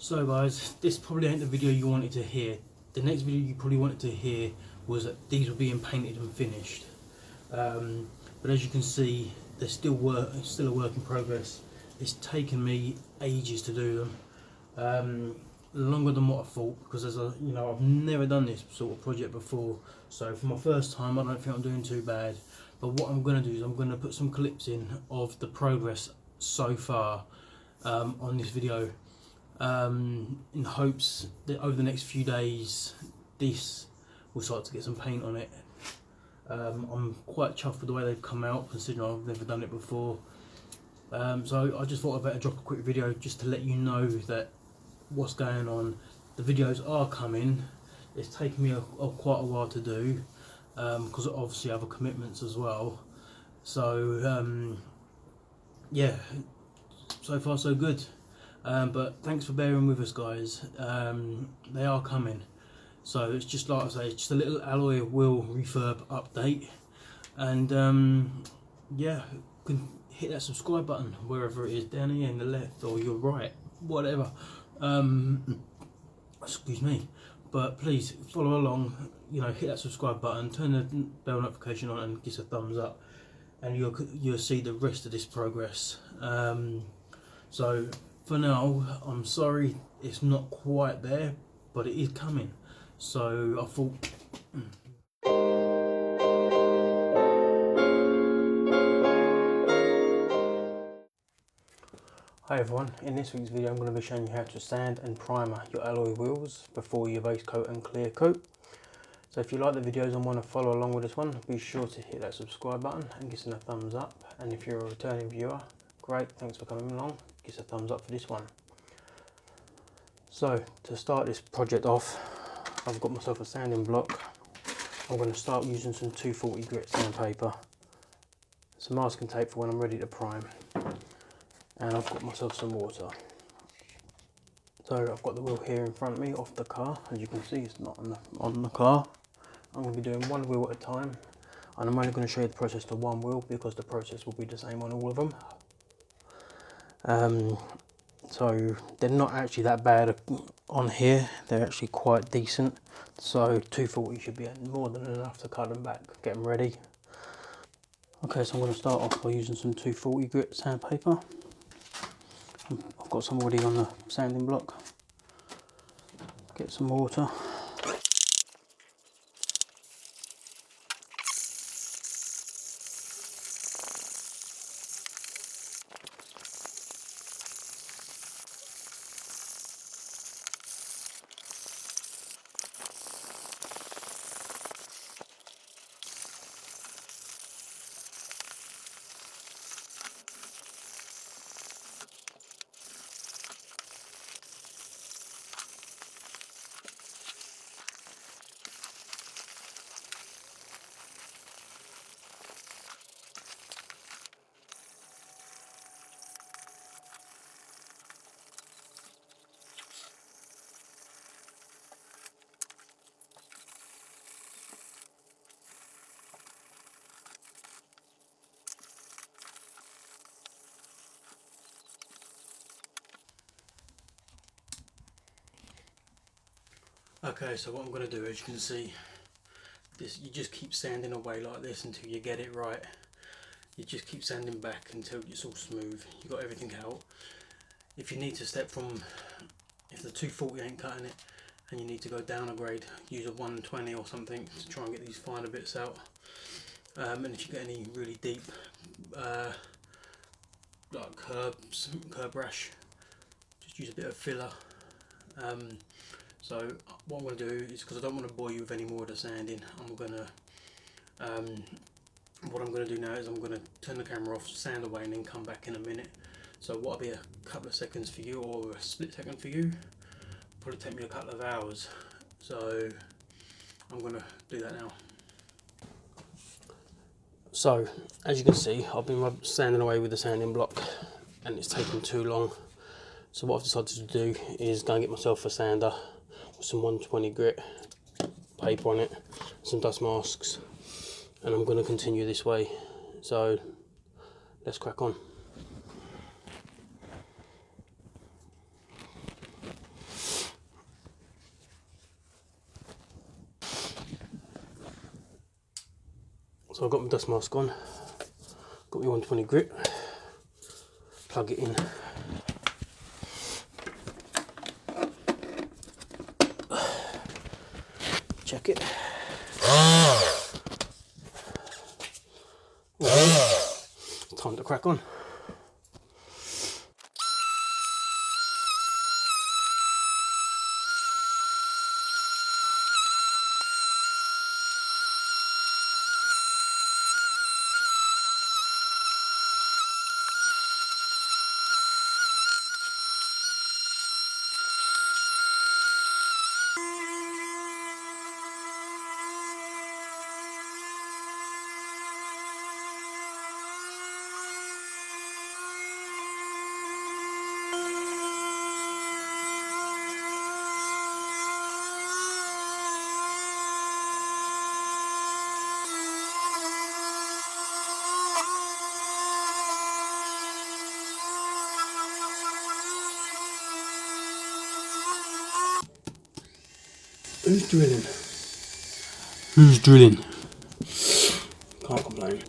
So guys, this probably ain't the video you wanted to hear. The next video you probably wanted to hear was that these were being painted and finished. But as you can see, they're still a work in progress. It's taken me ages to do them, longer than what I thought, because I've never done this sort of project before. So for my first time, I don't think I'm doing too bad. But what I'm going to do is I'm going to put some clips in of the progress so far on this video, in hopes that over the next few days this will start to get some paint on it. I'm quite chuffed with the way they've come out, considering I've never done it before. So I just thought I'd better drop a quick video just to let you know that what's going on. The videos are coming. It's taken me quite a while to do, because obviously I have other commitments as well. So yeah, so far so good. But thanks for bearing with us, guys. They are coming. So it's just like I say, just a little alloy wheel refurb update. And yeah, you can hit that subscribe button wherever it is, down here in the left or your right, whatever. Excuse me. But please follow along, hit that subscribe button, turn the bell notification on and give us a thumbs up, and you'll see the rest of this progress. So for now, I'm sorry it's not quite there, but it is coming. So I thought Hi everyone, in this week's video I'm going to be showing you how to sand and primer your alloy wheels before you base coat and clear coat. So if you like the videos and want to follow along with this one, be sure to hit that subscribe button and give us a thumbs up. And if you're a returning viewer, great, thanks for coming along, give us a thumbs up for this one. So to start this project off, I've got myself a sanding block. I'm going to start using some 240 grit sandpaper, some masking tape for when I'm ready to prime, and I've got myself some water. So I've got the wheel here in front of me off the car. As you can see, it's not on the car. I'm going to be doing one wheel at a time, and I'm only going to show you the process to one wheel because the process will be the same on all of them. So they're not actually that bad on here, they're actually quite decent. So 240 should be more than enough to cut them back, get them ready. Okay, so I'm going to start off by using some 240 grit sandpaper. I've got some already on the sanding block. Get some water. Okay, so what I'm going to do, as you can see, you just keep sanding away like this until you get it right. You just keep sanding back until it's all smooth. You got everything out. If you need to step from, if the 240 ain't cutting it and you need to go down a grade, use a 120 or something to try and get these finer bits out. And if you get any really deep like curb rash, just use a bit of filler. So what I'm going to do is, because I don't want to bore you with any more of the sanding, what I'm going to do now is I'm going to turn the camera off, sand away, and then come back in a minute. So what'll be a couple of seconds for you, or a split second for you, probably take me a couple of hours. So I'm going to do that now. So as you can see, I've been sanding away with the sanding block and it's taken too long. So what I've decided to do is go and get myself a sander with some 120 grit paper on it, some dust masks, and I'm going to continue this way. So let's crack on. So I've got my dust mask on, got my 120 grit, plug it in. Check it. It's time to crack on. Who's drilling? Who's drilling? Can't complain.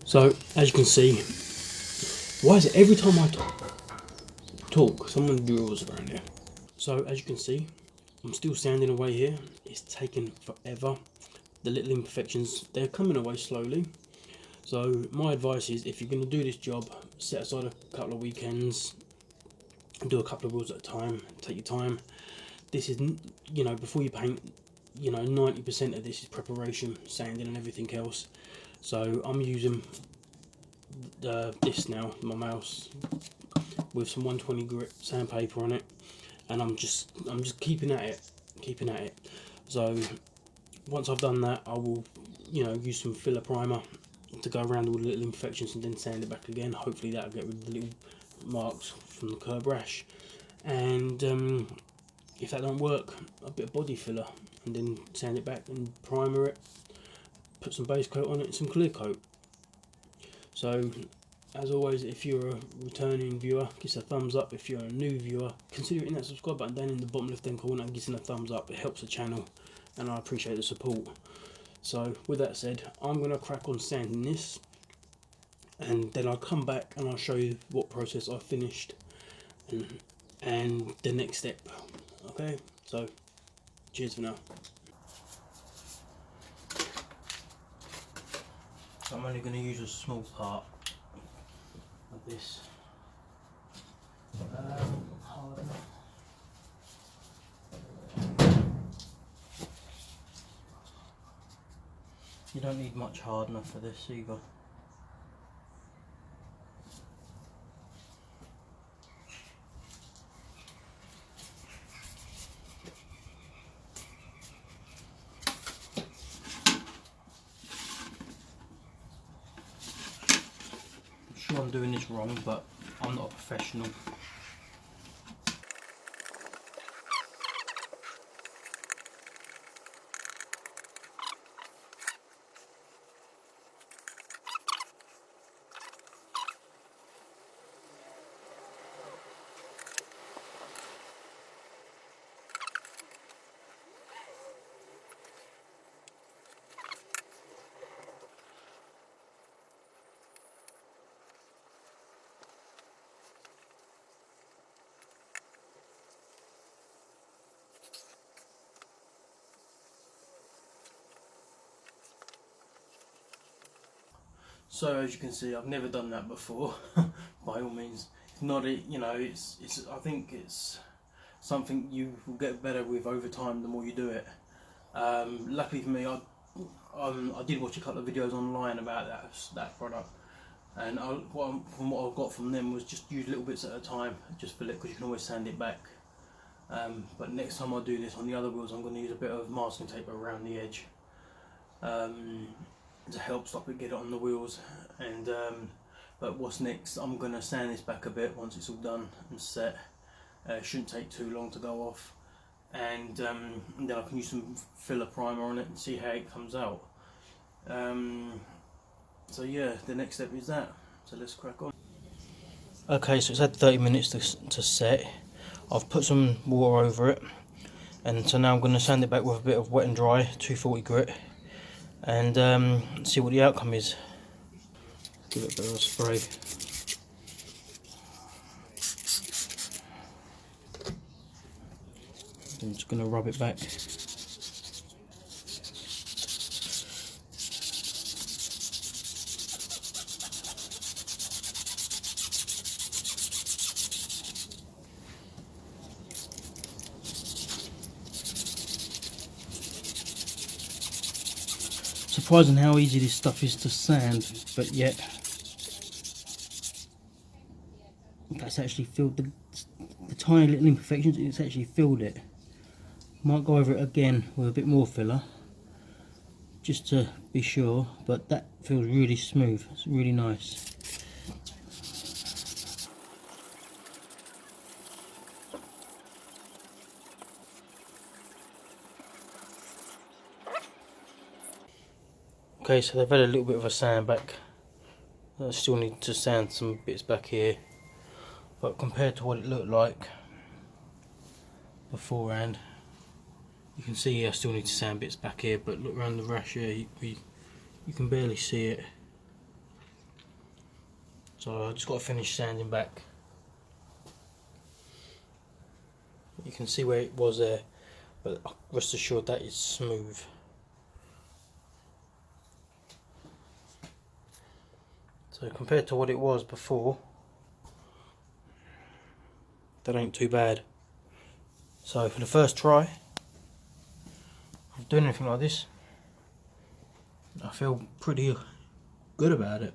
So, as you can see, why is it every time I talk, someone drills around here? So, as you can see, I'm still sanding away here. It's taken forever. The little imperfections, they're coming away slowly. So, my advice is, if you're going to do this job, set aside a couple of weekends, do a couple of wheels at a time, take your time. This is, you know, before you paint, you know, 90% of this is preparation, sanding and everything else. So I'm using this now, my mouse, with some 120 grit sandpaper on it, and I'm just keeping at it. So once I've done that, I will, you know, use some filler primer to go around all the little imperfections and then sand it back again. Hopefully that'll get rid of the little marks from the curb rash. And if that don't work, a bit of body filler, and then sand it back and primer it, put some base coat on it and some clear coat. So as always, if you're a returning viewer, give us a thumbs up. If you're a new viewer, consider hitting that subscribe button down in the bottom left hand corner and give us a thumbs up. It helps the channel and I appreciate the support. So with that said, I'm going to crack on sanding this, and then I'll come back and I'll show you what process I finished and the next step. Okay, so cheers for now. So I'm only going to use a small part of this. You don't need much hardener for this either. I'm sure I'm doing this wrong, but I'm not a professional. So as you can see, I've never done that before. By all means, it's not it. You know, it's. I think it's something you will get better with over time the more you do it. Luckily for me, I did watch a couple of videos online about that product, and from what I got from them was just use little bits at a time, just fill it, because you can always sand it back. But next time I do this on the other wheels, I'm going to use a bit of masking tape around the edge. To help stop it get it on the wheels. And but what's next, I'm going to sand this back a bit once it's all done and set. It shouldn't take too long to go off, and then I can use some filler primer on it and see how it comes out. So yeah, the next step is that, so let's crack on. Okay, so it's had 30 minutes to set. I've put some water over it, and so now I'm going to sand it back with a bit of wet and dry 240 grit. and see what the outcome is. Give it a bit of a spray. I'm just going to rub it back. Surprising how easy this stuff is to sand, but yet that's actually filled the tiny little imperfections. It's actually filled it. Might go over it again with a bit more filler just to be sure, but that feels really smooth. It's really nice. Okay, so they've had a little bit of a sand back. I still need to sand some bits back here, but compared to what it looked like beforehand, you can see I still need to sand bits back here, but look around the rash here, you can barely see it. So I just got to finish sanding back. You can see where it was there, but rest assured that is smooth. So compared to what it was before, that ain't too bad. So for the first try of doing anything like this, I feel pretty good about it.